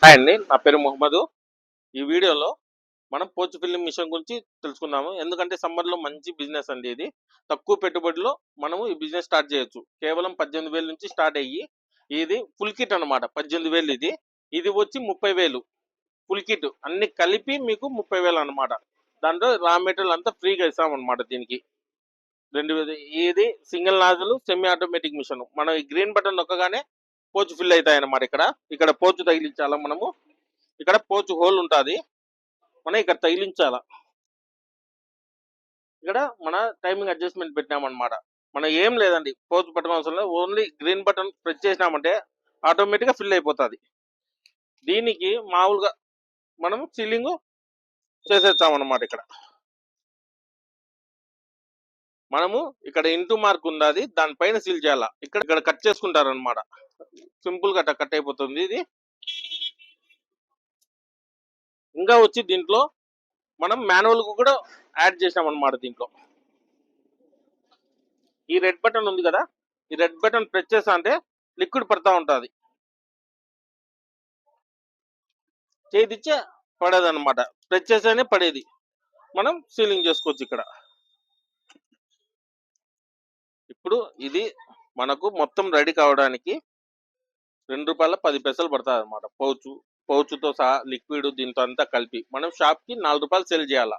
Hi అండి, నా పేరు మొహమ్మద్. ఈ వీడియోలో మనం పోర్చ్ ఫిల్లింగ్ మిషన్ గురించి తెలుసుకుందాము. ఎందుకంటే సమ్మర్లో మంచి బిజినెస్ అండి ఇది. తక్కువ పెట్టుబడిలో మనము ఈ బిజినెస్ స్టార్ట్ చేయొచ్చు. కేవలం 18,000 నుంచి స్టార్ట్ అయ్యి ఇది ఫుల్ కిట్ అనమాట. 18,000 ఇది. ఇది వచ్చి 30,000 ఫుల్ కిట్ అన్ని కలిపి మీకు 30,000 అనమాట. దాంట్లో రా మెటీరియల్ అంతా ఫ్రీగా ఇస్తామన్నమాట. దీనికి 2,000. ఇది single nozzle semi automatic machine. మనం ఈ గ్రీన్ బటన్ నొక్కగానే పోర్చ్ ఫిల్ అవుతాయి అన్నమాట. ఇక్కడ పోర్చ్ తగిలించాలా మనము. ఇక్కడ పోర్చ్ హోల్ ఉంటుంది, మనం ఇక్కడ తగిలించాలా. ఇక్కడ మన టైమింగ్ అడ్జస్ట్మెంట్ పెట్టినామన్నమాట. మనం ఏం లేదండి, పోర్చ్ బటన్ అవసరం లేదు. ఓన్లీ గ్రీన్ బటన్ ప్రెస్ చేసినామంటే ఆటోమేటిక్గా ఫిల్ అయిపోతుంది. దీనికి మామూలుగా మనం సీలింగ్ చేసేస్తామన్నమాట. మనము ఇక్కడ ఇంటూ మార్క్ ఉంది, దానిపైన సీల్ చేయాలా. ఇక్కడ కట్ చేసుకుంటారనమాట. సింపుల్ గా కట్ అయిపోతుంది ఇది. ఇంకా వచ్చి దీంట్లో మనం మాన్యువల్ కూడా యాడ్ చేసాం అనమాట. దీంట్లో ఈ రెడ్ బటన్ ఉంది కదా, ఈ రెడ్ బటన్ ప్రెస్ చేసా అంటే లిక్విడ్ పడతా ఉంటుంది. చేతిచ్చే పడేది అనమాట, ప్రెస్ చేసేనే పడేది. మనం సీలింగ్ చేసుకోవచ్చు ఇక్కడ. ఇప్పుడు ఇది మనకు మొత్తం రెడీ కావడానికి ₹2.10 పడుతుంది అనమాట. పౌచ్తో సహా లిక్విడ్ దీంతో అంతా కలిపి మనం షాప్కి ₹4 సేల్ చేయాలా.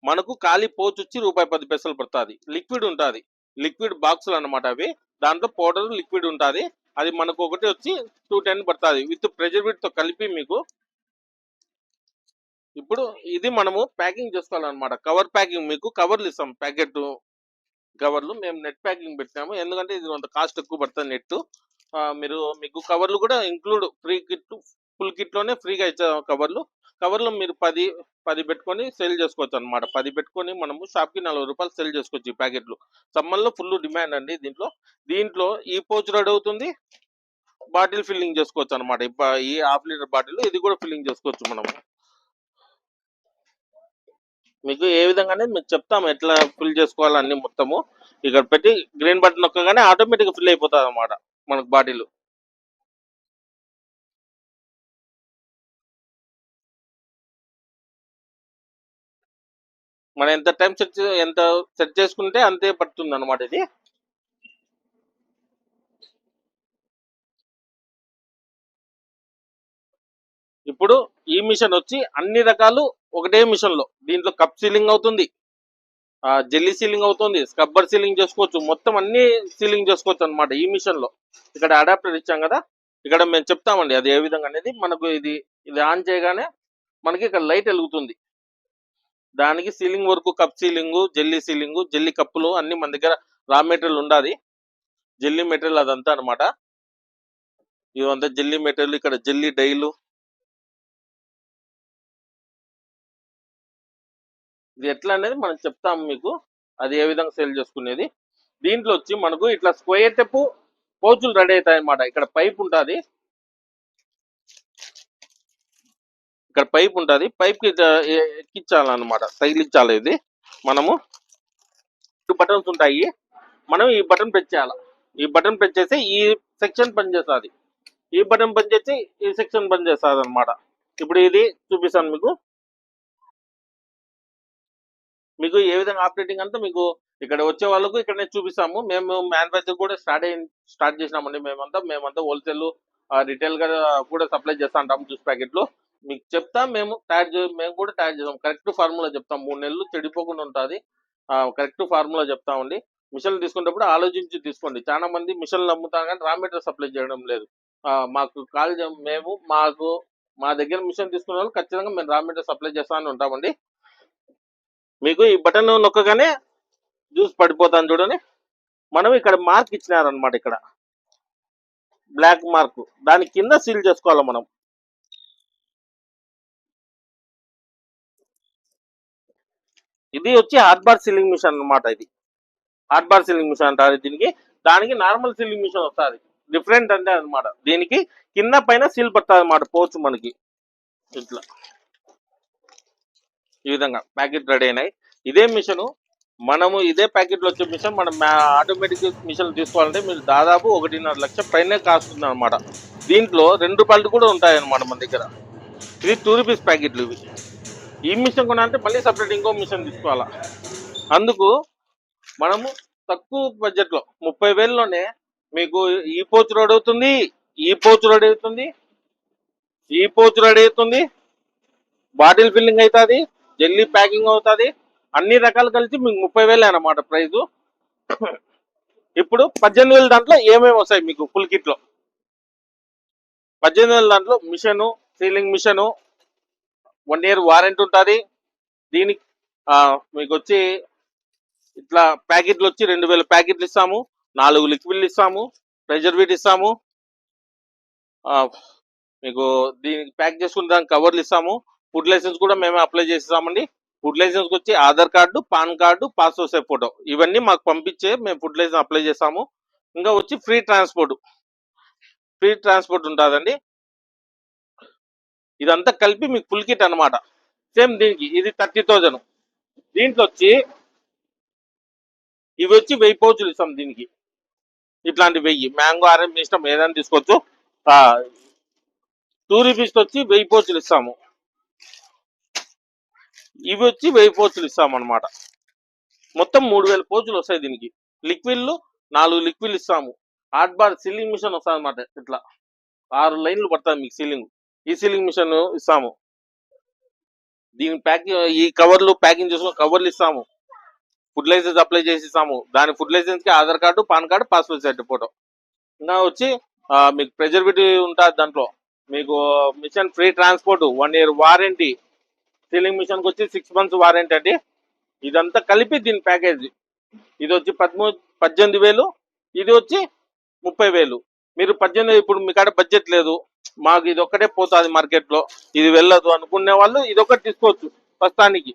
మనకు ఖాళీ పౌచ్ వచ్చి ₹1.10 పడుతుంది. లిక్విడ్ ఉంటుంది, లిక్విడ్ బాక్సులు అనమాట అవి. దాంట్లో పౌడర్ లిక్విడ్ ఉంటుంది. అది మనకు ఒకటి వచ్చి 210 పడుతుంది విత్ ప్రెజర్వేటివ్తో కలిపి మీకు. ఇప్పుడు ఇది మనము ప్యాకింగ్ చేసుకోవాలన్నమాట. కవర్ ప్యాకింగ్, మీకు కవర్లు ఇస్తాం, ప్యాకెట్ కవర్లు. మేము నెట్ ప్యాకింగ్ పెట్టినాము, ఎందుకంటే ఇది కొంత కాస్ట్ ఎక్కువ పడుతుంది నెట్. మీకు కవర్లు కూడా include free kit, full kit లోనే ఫ్రీగా ఇచ్చే కవర్లు మీరు 10 పెట్టుకొని సేల్ చేసుకోవచ్చు అనమాట. 10 పెట్టుకొని మనము షాప్కి ₹40 సేల్ చేసుకోవచ్చు ఈ ప్యాకెట్లు. సమ్మర్లో ఫుల్ డిమాండ్ అండి దీంట్లో ఈ పౌచ్ రెడీ అవుతుంది. బాటిల్ ఫిల్లింగ్ చేసుకోవచ్చు అనమాట. ఈ ½ లీటర్ బాటిల్ ఇది కూడా ఫిల్లింగ్ చేసుకోవచ్చు మనము. మీకు ఏ విధంగానే మీకు చెప్తాము ఎట్లా ఫిల్ చేసుకోవాలన్నీ మొత్తము. ఇక్కడ పెట్టి గ్రీన్ బటన్ నొక్కగానే ఆటోమేటిక్గా ఫిల్ అయిపోతుంది అనమాట మనకు బాటిల్. మనం ఎంత టైం సెట్ చేసుకుంటే అంతే పడుతుంది అనమాట ఇది. ఇప్పుడు ఈ మిషన్ వచ్చి అన్ని రకాలు ఒకటే మిషన్ లో. దీంట్లో కప్ సీలింగ్ అవుతుంది, జెల్లీ సీలింగ్ అవుతుంది, స్క్రబ్బర్ సీలింగ్ చేసుకోవచ్చు, మొత్తం అన్ని సీలింగ్ చేసుకోవచ్చు అనమాట ఈ మిషన్ లో. ఇక్కడ అడాప్టర్ ఇచ్చాం కదా, ఇక్కడ మేము చెప్తామండి అది ఏ విధంగా అనేది. మనకు ఇది ఆన్ చేయగానే మనకి ఇక్కడ లైట్ వెలుగుతుంది. దానికి సీలింగ్ వరకు కప్ సీలింగ్, జెల్లీ కప్పులు అన్ని మన దగ్గర రా మెటీరియల్ ఉండాలి. జెల్లీ మెటీరియల్ అదంతా అనమాట. ఇవంతా జెల్లీ మెటీరియల్. ఇక్కడ జెల్లీ డైలు, ఇది ఎట్లా అనేది మనం చెప్తాము మీకు, అది ఏ విధంగా సేల్ చేసుకునేది. దీంట్లో వచ్చి మనకు ఇట్లా స్క్వేర్ టెప్ పౌచులు రెడీ అవుతాయి అనమాట. ఇక్కడ పైప్ ఉంటుంది, పైప్కి ఎక్కించాలన్నమాట, తగిలించాలి. ఇది మనము 2 బటన్స్ ఉంటాయి. మనం ఈ బటన్ ప్రెస్ చేయాలి. ఈ బటన్ ప్రెస్ చేస్తే ఈ సెక్షన్ పనిచేస్తుంది, ఈ బటన్ పని చేసి ఈ సెక్షన్ పనిచేస్తుంది అనమాట. ఇప్పుడు ఇది చూపిస్తాను మీకు ఏ విధంగా ఆపరేటింగ్ అంతా. మీకు ఇక్కడ వచ్చే వాళ్ళకు ఇక్కడనే చూపిస్తాము. మేము మ్యానుఫ్యాక్చర్ కూడా స్టార్ట్ చేసినామండి. మేమంతా హోల్సేల్, రిటైల్ గా కూడా సప్లై చేస్తా ఉంటాము జ్యూస్ ప్యాకెట్లు. మీకు చెప్తాం, మేము కూడా తయారు చేస్తాం. కరెక్ట్ ఫార్ములా చెప్తాం, 3 నెలలు చెడిపోకుండా ఉంటుంది. కరెక్ట్ ఫార్ములా చెప్తామండి. మిషన్లు తీసుకునేటప్పుడు ఆలోచించి తీసుకోండి. చాలా మంది మిషన్లు అమ్ముతాం కానీ రా మెటీరియల్ సప్లై చేయడం లేదు. మాకు మా దగ్గర మిషన్ తీసుకునే వాళ్ళు ఖచ్చితంగా మేము రా మెటీరియల్ సప్లై చేస్తామని ఉంటామండి. మీకు ఈ బటన్ నొక్కగానే జ్యూస్ పడిపోతాను చూడండి. మనం ఇక్కడ మార్క్ ఇచ్చినారనమాట, ఇక్కడ బ్లాక్ మార్క్, దాని కింద సీల్ చేసుకోవాలి మనం. ఇది వచ్చి హాట్ బార్ సీలింగ్ మిషన్ అనమాట. ఇది హాట్ బార్ సీలింగ్ మిషన్ అంటారు దీనికి. దానికి నార్మల్ సీలింగ్ మిషన్ వస్తుంది, డిఫరెంట్ అంటే అనమాట. దీనికి కింద పైన సీల్ పడుతుంది అనమాట పౌచ్ మనకి. ఇట్లా ఈ విధంగా ప్యాకెట్ రెడీ అయినాయి. ఇదే మిషన్ మనము ఇదే ప్యాకెట్లో వచ్చే మిషన్ మనం ఆటోమేటిక్ మిషన్ తీసుకోవాలంటే మీరు దాదాపు 1.5 లక్ష పైనే కాస్ట్ ఉంది అనమాట. దీంట్లో ₹2 కూడా ఉంటాయి అనమాట మన దగ్గర. ఇది 2 రూపీస్ ప్యాకెట్లు ఇవి. ఈ మిషన్ కొనాలంటే మళ్ళీ సపరేట్ ఇంకో మిషన్ తీసుకోవాలా. అందుకు మనము తక్కువ బడ్జెట్లో 30,000లోనే మీకు ఈ పోచు రోడ్ అవుతుంది, ఈ పోచు రోడ్ అవుతుంది, ఈ పోచు రోడ్ అవుతుంది, బాటిల్ ఫిల్లింగ్ అవుతుంది, జెల్లీ ప్యాకింగ్ అవుతుంది, అన్ని రకాలు కలిసి మీకు 30,000 అన్నమాట ప్రైజు. ఇప్పుడు 18,000 దాంట్లో ఏమేమి వస్తాయి మీకు ఫుల్ కిట్ లో? 18,000 దాంట్లో machine, sealing machine, 1 year warranty ఉంటుంది. దీనికి మీకు వచ్చి ఇట్లా ప్యాకెట్లు వచ్చి 2,000 ప్యాకెట్లు ఇస్తాము, 4 లిక్విడ్లు ఇస్తాము, ప్రెజర్వేట్ ఇస్తాము, మీకు దీనికి ప్యాక్ చేసుకున్న దానికి కవర్లు ఇస్తాము. ఫుడ్ లైసెన్స్ కూడా మేమే అప్లై చేస్తామండి. ఫుడ్ లైసెన్స్ వచ్చి Aadhaar card, PAN card, passport size photo ఇవన్నీ మాకు పంపించే మేము ఫుడ్ లైసెన్స్ అప్లై చేస్తాము. ఇంకా వచ్చి ఫ్రీ ట్రాన్స్పోర్ట్ ఉంటుందండి. ఇదంతా కలిపి మీకు ఫుల్ కిట్ అనమాట. సేమ్ దీనికి ఇది 30,000. దీంట్లో వచ్చి ఇవి వచ్చి 1000 పౌచులు ఇస్తాం. దీనికి ఇట్లాంటి 1000 మ్యాంగో, ఆరెంజ్ మీ ఇష్టం ఏదైనా తీసుకోవచ్చు. 2 రూపీస్ వచ్చి 1000 పౌచులు ఇస్తాము. ఇవి వచ్చి 1000 పౌచులు ఇస్తాము అనమాట. మొత్తం 3,000 పౌచులు వస్తాయి. దీనికి లిక్విడ్లు 4 లిక్విడ్లు ఇస్తాము. హాట్ బార్ సీలింగ్ మిషన్ వస్తుంది అనమాట. ఇట్లా 6 లైన్లు పడుతుంది మీకు సీలింగ్. ఈ సీలింగ్ మిషన్ ఇస్తాము. దీని ప్యాకింగ్ ఈ కవర్లు ప్యాకింగ్ చేసుకుని కవర్లు ఇస్తాము. ఫుడ్ లైసెన్స్ అప్లై చేసి ఇస్తాము. దాని ఫుడ్ లైసెన్స్ కి Aadhaar card, PAN card, passport size photo. ఇంకా వచ్చి మీకు ప్రెజర్వేటివ్ ఉంటుంది. దాంట్లో మీకు machine free transport, 1 year warranty, sealing మిషన్కి వచ్చి 6 months వారంటీ అండి. ఇదంతా కలిపి దీని ప్యాకేజ్. ఇది వచ్చి 18,000, ఇది వచ్చి 30,000. మీరు 18 ఇప్పుడు మీ కాడ బడ్జెట్ లేదు, మాకు ఇది ఒక్కటే పోతుంది మార్కెట్లో, ఇది వెళ్ళదు అనుకునే వాళ్ళు ఇది ఒకటి తీసుకోవచ్చు ప్రస్తుతానికి.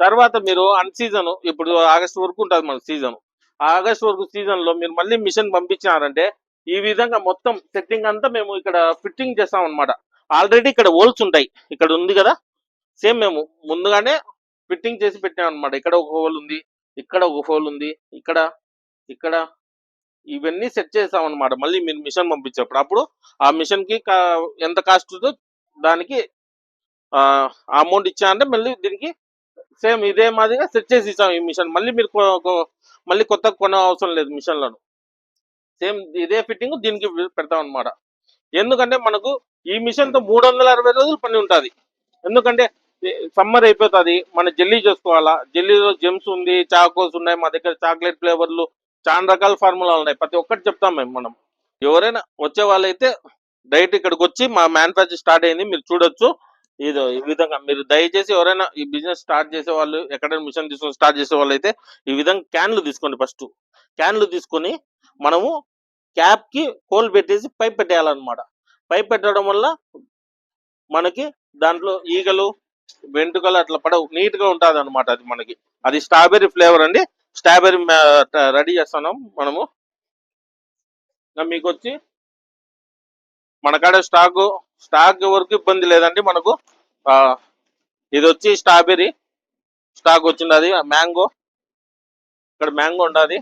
తర్వాత మీరు అన్ సీజన్, ఇప్పుడు ఆగస్ట్ వరకు ఉంటుంది మన సీజన్. ఆగస్ట్ వరకు సీజన్లో మీరు మళ్ళీ మిషన్ పంపించినారంటే ఈ విధంగా మొత్తం సెట్టింగ్ అంతా మేము ఇక్కడ ఫిట్టింగ్ చేస్తాం అనమాట. ఆల్రెడీ ఇక్కడ హోల్స్ ఉంటాయి. ఇక్కడ ఉంది కదా, సేమ్ మేము ముందుగానే ఫిట్టింగ్ చేసి పెట్టాం అనమాట. ఇక్కడ ఒక హోల్ ఉంది, ఇక్కడ ఒక హోల్ ఉంది, ఇక్కడ ఇక్కడ ఇవన్నీ సెట్ చేసాం అనమాట. మళ్ళీ మీరు మిషన్ పంపించేప్పుడు అప్పుడు ఆ మిషన్ కి ఎంత కాస్ట్ ఉందో దానికి అమౌంట్ ఇచ్చారంటే మళ్ళీ దీనికి సేమ్ ఇదే మాదిరిగా సెట్ చేసి ఇస్తాం ఈ మిషన్. మళ్ళీ మీరు మళ్ళీ కొత్త కొన అవసరం లేదు మిషన్లను. సేమ్ ఇదే ఫిట్టింగ్ దీనికి పెడతాం అనమాట. ఎందుకంటే మనకు ఈ మిషన్ తో 360 రోజులు పని ఉంటుంది. ఎందుకంటే సమ్మర్ అయిపోతుంది, మన జెల్లీ చేసుకోవాలా. జెల్లీలో జెమ్స్ ఉంది, చాకోస్ ఉన్నాయి, మా దగ్గర చాక్లెట్ ఫ్లేవర్లు చాలా రకాల ఫార్ములాలు ఉన్నాయి. ప్రతి ఒక్కటి చెప్తాం మనం. ఎవరైనా వచ్చే వాళ్ళైతే డైరెక్ట్ ఇక్కడికి వచ్చి మా మ్యానుఫ్యాక్చర్ స్టార్ట్ అయింది మీరు చూడొచ్చు. ఇది ఈ విధంగా మీరు దయచేసి ఎవరైనా ఈ బిజినెస్ స్టార్ట్ చేసే వాళ్ళు, ఎక్కడైనా మిషన్ తీసుకొని స్టార్ట్ చేసే వాళ్ళు అయితే ఈ విధంగా క్యాన్లు తీసుకోండి. ఫస్ట్ క్యాన్లు తీసుకొని మనము క్యాప్ కి హోల్ పెట్టేసి పైప్ పెట్టేయాలన్నమాట. పైప్ పెట్టడం వల్ల మనకి దాంట్లో ఈగలు, వెంట్రుకలు అట్లా పడవు, నీట్ గా ఉంటుంది అనమాట. అది మనకి అది స్ట్రాబెర్రీ ఫ్లేవర్ అండి. స్ట్రాబెర్రీ రెడీ చేస్తున్నాం మనము. మీకు వచ్చి మన కాడ స్టాక్ వరకు ఇబ్బంది లేదండి మనకు. ఇది వచ్చి స్ట్రాబెర్రీ స్టాక్ వచ్చింది. అది మ్యాంగో, ఇక్కడ మ్యాంగో ఉంటుంది.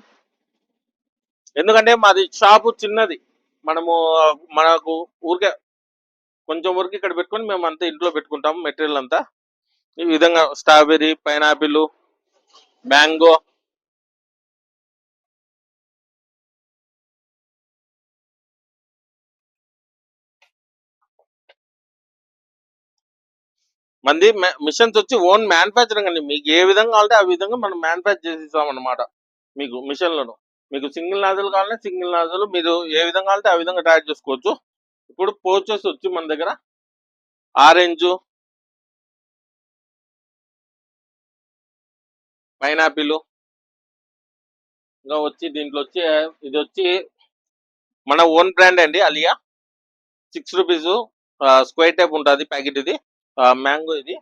ఎందుకంటే మాది షాపు చిన్నది, మనకు ఊరికే కొంచెం వరకు ఇక్కడ పెట్టుకొని మేము అంతా ఇంట్లో పెట్టుకుంటాము మెటీరియల్ అంతా. ఈ విధంగా స్ట్రాబెర్రీ, పైనాపిల్, మ్యాంగో, మంది మిషన్స్ వచ్చి ఓన్ మ్యానుఫ్యాక్చరింగ్ అండి. మీకు ఏ విధంగా కావాలంటే ఆ విధంగా మనం మ్యానుఫ్యాక్చర్ చేసి ఇస్తాం అనమాట. మీకు మిషన్లను మీకు సింగిల్ నాజల్ కావాలంటే సింగిల్ నాజల్, మీరు ఏ విధంగా కావాలంటే ఆ విధంగా తయారు చేసుకోవచ్చు. ఇప్పుడు పోచెస్ వచ్చి మన దగ్గర ఆరెంజ్, పైనాపిల్, ఇంకా వచ్చి దీంట్లో వచ్చి ఇది వచ్చి మన ఓన్ బ్రాండ్ అండి, అలియా. 6 రూపీస్ స్క్వేర్ టైప్ ఉంటుంది ప్యాకెట్. ఇది మ్యాంగో. ఇది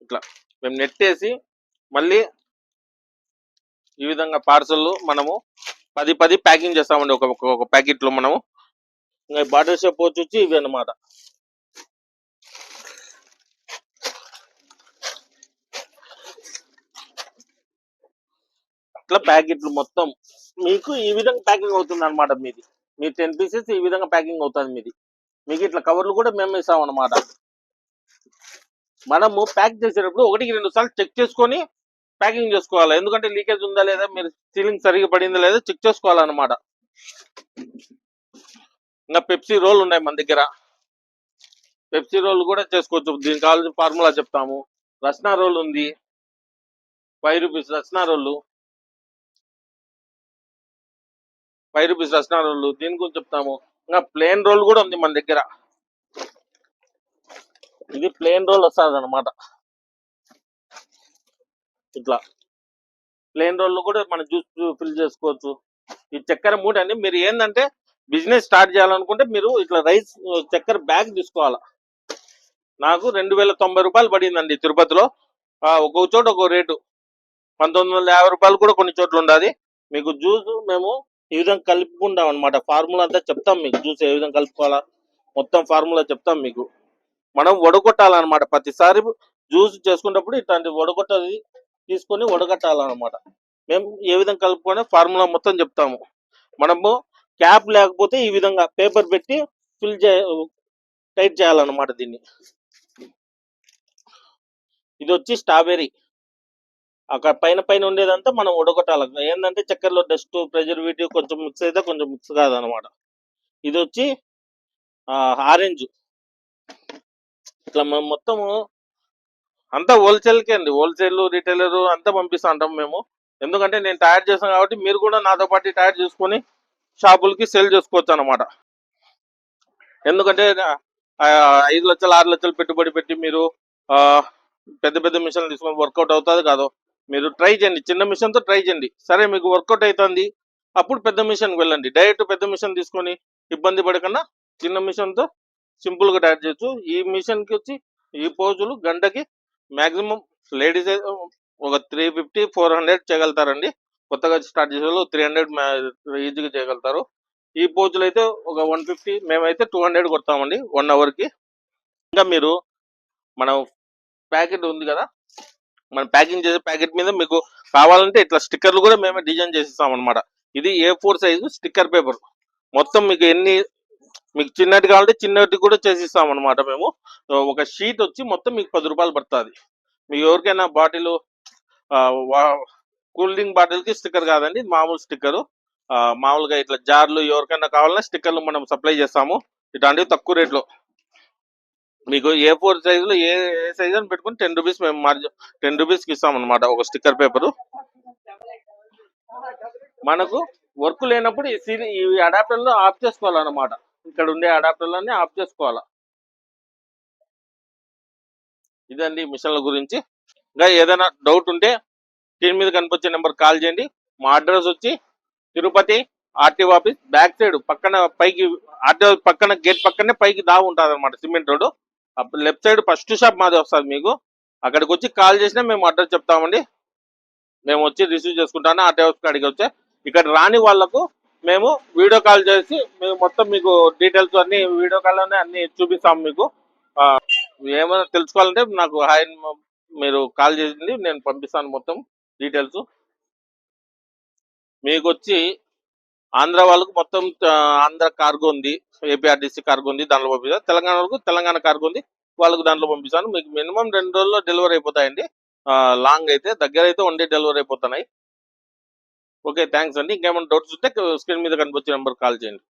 ఇట్లా మేము నెట్టేసి మళ్ళీ ఈ విధంగా పార్సల్ మనము 10 ప్యాకింగ్ చేస్తామండి ఒక ప్యాకెట్ లో మనము. ఇంకా బాటిల్ షేప్ వచ్చి ఇవి అన్నమాట. అట్లా ప్యాకెట్లు మొత్తం మీకు ఈ విధంగా ప్యాకింగ్ అవుతుంది అనమాట. మీ 10 pieces ఈ విధంగా ప్యాకింగ్ అవుతుంది మీది. మీకు ఇట్లా కవర్లు కూడా మేము ఇస్తాం అన్నమాట. మనము ప్యాక్ చేసేటప్పుడు 1-2 సార్లు చెక్ చేసుకొని ప్యాకింగ్ చేసుకోవాలి. ఎందుకంటే లీకేజ్ ఉందా లేదా, మీరు సీలింగ్ సరిగా పడిందా లేదా చెక్ చేసుకోవాలన్నమాట. ఇంకా పెప్సీ రోల్ ఉన్నాయి మన దగ్గర. పెప్సీ రోల్ కూడా చేసుకోవచ్చు. దీనికి కావాల్సిన ఫార్ములా చెప్తాము. రస్నా రోల్ ఉంది, 5 rupees Rasna roll, 5 rupees Rasna roll, దీని గురించి చెప్తాము. ఇంకా ప్లేన్ రోల్ కూడా ఉంది మన దగ్గర. ఇది ప్లేన్ రోల్ వస్తుంది అనమాట. ఇట్లా ప్లేన్ రోల్ కూడా మన జ్యూస్ ఫిల్ చేసుకోవచ్చు. ఈ చక్కెర మూట అండి. మీరు ఏంటంటే బిజినెస్ స్టార్ట్ చేయాలనుకుంటే మీరు ఇట్లా రైస్ చక్కెర బ్యాగ్ తీసుకోవాలా. నాకు 2090 రూపాయలు పడిందండి తిరుపతిలో. ఒక్కొక్క చోట ఒక్కో రేటు. 1950 రూపాయలు కూడా కొన్ని చోట్ల ఉండాలి. మీకు జ్యూస్ మేము ఈ విధంగా కలుపుకుంటాం అనమాట. ఫార్ములా అంతా చెప్తాం మీకు. జ్యూస్ ఏ విధంగా కలుపుకోవాలా మొత్తం ఫార్ములా చెప్తాం మీకు. మనం వడగొట్టాలన్నమాట. ప్రతిసారి జ్యూస్ చేసుకున్నప్పుడు ఇట్లాంటి వడగొట్టది తీసుకొని వడగట్టాలన్నమాట. మేము ఏ విధంగా కలుపుకొని ఫార్ములా మొత్తం చెప్తాము. మనము క్యాప్ లేకపోతే ఈ విధంగా పేపర్ పెట్టి ఫిల్ టైట్ చేయాలన్నమాట దీన్ని. ఇది వచ్చి స్ట్రాబెర్రీ. అక్కడ పైన ఉండేదంతా మనం ఉడగొట్టాలి. ఏంటంటే చక్కెరలో డస్ట్ ప్రిజర్వేటివ్ కొంచెం మిక్స్ అయితే కొంచెం మిక్స్ కాదనమాట. ఇది వచ్చి ఆరెంజ్. ఇట్లా మనం మొత్తము అంతా హోల్సేల్కే అండి. హోల్సేల్ రిటైలర్ అంతా పంపిస్తా ఉంటాం మేము. ఎందుకంటే నేను తయారు చేస్తాను కాబట్టి మీరు కూడా నాతో పాటు తయారు చేసుకొని షాపులకి సేల్ చేసుకోవచ్చు అనమాట. ఎందుకంటే 5 లక్షలు 6 లక్షలు పెట్టుబడి పెట్టి మీరు పెద్ద పెద్ద మిషన్లు తీసుకొని వర్కౌట్ అవుతుంది కాదు. మీరు ట్రై చేయండి, చిన్న మిషన్తో ట్రై చేయండి. సరే మీకు వర్కౌట్ అవుతుంది అప్పుడు పెద్ద మిషన్కి వెళ్ళండి. డైరెక్ట్ పెద్ద మిషన్ తీసుకొని ఇబ్బంది పడకన్నా చిన్న మిషన్తో సింపుల్గా తయారు చేయొచ్చు. ఈ మిషన్కి వచ్చి ఈ పోజులు గంటకి మ్యాక్సిమం లేడీస్ ఒక 350-400 చేయగలుగుతారండి. కొత్తగా స్టార్ట్ చేసే వాళ్ళు 300 ఈజీగా చేయగలుగుతారు. ఈ పోజులు అయితే ఒక 150, మేమైతే 200 కొడతామండి 1 అవర్కి. ఇంకా మీరు మనం ప్యాకెట్ ఉంది కదా, మనం ప్యాకింగ్ చేసే ప్యాకెట్ మీద మీకు కావాలంటే ఇట్లా స్టిక్కర్లు కూడా మేమే డిజైన్ చేసిస్తాం అనమాట. ఇది A4 సైజు స్టిక్కర్ పేపర్. మొత్తం మీకు చిన్నటి కావాలంటే చిన్నటి కూడా చేసిస్తాం అనమాట మేము. ఒక షీట్ వచ్చి మొత్తం మీకు 10 రూపాయలు పడుతుంది. మీకు ఎవరికైనా బాటిల్ కూల్ డ్రింక్ బాటిల్కి స్టిక్కర్ కాదండి, మామూలు స్టిక్కరు. మామూలుగా ఇట్లా జార్లు ఎవరికైనా కావాలన్నా స్టిక్కర్లు మనం సప్లై చేస్తాము. ఇట్లాంటివి తక్కువ రేట్లో మీకు A4 సైజులో ఏ సైజు అని పెట్టుకుని 10 రూపీస్ మేము 10 రూపీస్కి ఇస్తాం అనమాట ఒక స్టిక్కర్ పేపరు. మనకు వర్క్ లేనప్పుడు ఈ అడాప్టర్లో ఆఫ్ చేసుకోవాలన్నమాట. ఇక్కడ ఉండే అడాప్టర్లన్నీ ఆఫ్ చేసుకోవాలా. ఇదండి మిషన్ల గురించి. ఇంకా ఏదైనా డౌట్ ఉంటే స్క్రీన్ మీద కనిపించే నెంబర్ కాల్ చేయండి. మా అడ్రస్ వచ్చి Tirupati RTO office back side పక్కన పైకి ఆర్టీఓ పక్కన గేట్ పక్కనే పైకి ఉంటుంది అనమాట, సిమెంట్ రోడ్డు. అప్పుడు లెఫ్ట్ సైడ్ ఫస్ట్ షాప్ మాది వస్తుంది. మీకు అక్కడికి వచ్చి కాల్ చేసినా మేము అడ్రస్ చెప్తామండి. మేము వచ్చి రిసీవ్ చేసుకుంటాను. ఆర్టీఓ ఆఫీస్ కాడికి వచ్చే ఇక్కడ రాని వాళ్ళకు మేము వీడియో కాల్ చేసి మేము మొత్తం మీకు డీటెయిల్స్ అన్ని వీడియో కాల్లోనే అన్ని చూపిస్తాము. మీకు ఏమైనా తెలుసుకోవాలంటే నాకు మీరు కాల్ చేసింది నేను పంపిస్తాను మొత్తం డీటెయిల్స్. మీకు వచ్చి ఆంధ్ర వాళ్ళకు మొత్తం ఆంధ్ర కార్గో ఉంది, ఏపీఆర్టీసీ కార్గో ఉంది, దాంట్లో పంపిస్తాను. తెలంగాణ వాళ్ళకు తెలంగాణ కార్గో ఉంది, వాళ్ళకు దాంట్లో పంపిస్తాను. మీకు మినిమం 2 రోజుల్లో డెలివరీ అయిపోతాయండి. లాంగ్ అయితే, దగ్గర అయితే 1 డే డెలివరీ అయిపోతున్నాయి. ఓకే, థ్యాంక్స్ అండి. ఇంకేమైనా డౌట్స్ ఉంటే స్క్రీన్ మీద కనిపించే నెంబర్ కాల్ చేయండి.